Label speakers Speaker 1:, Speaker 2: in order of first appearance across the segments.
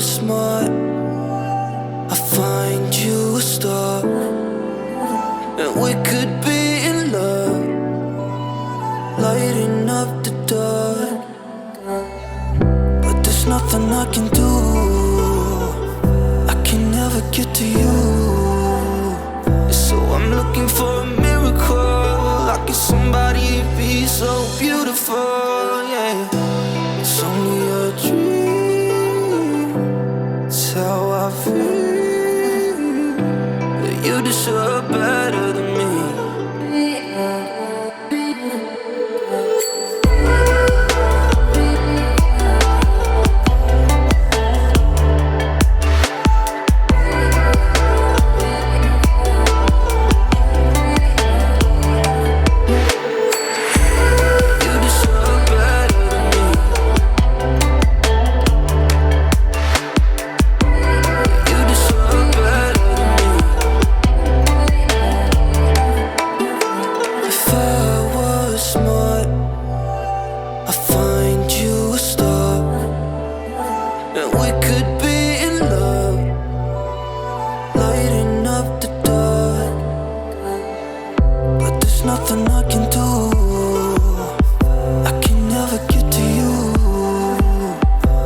Speaker 1: was smart, I find you a star, and we could be in love, lighting up the dark. But there's nothing I can do, I can never get to you. So I'm looking for a miracle, like it's somebody be so beautiful, yeah. It's only a dream, it's how I feel, that you deserve better than me. Nothing I can do, I can never get to you.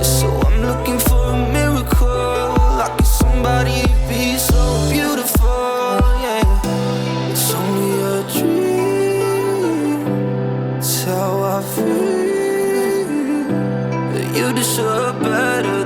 Speaker 1: So I'm looking for a miracle, like it's somebody be so beautiful, yeah. It's only a dream, it's how I feel, that you deserve better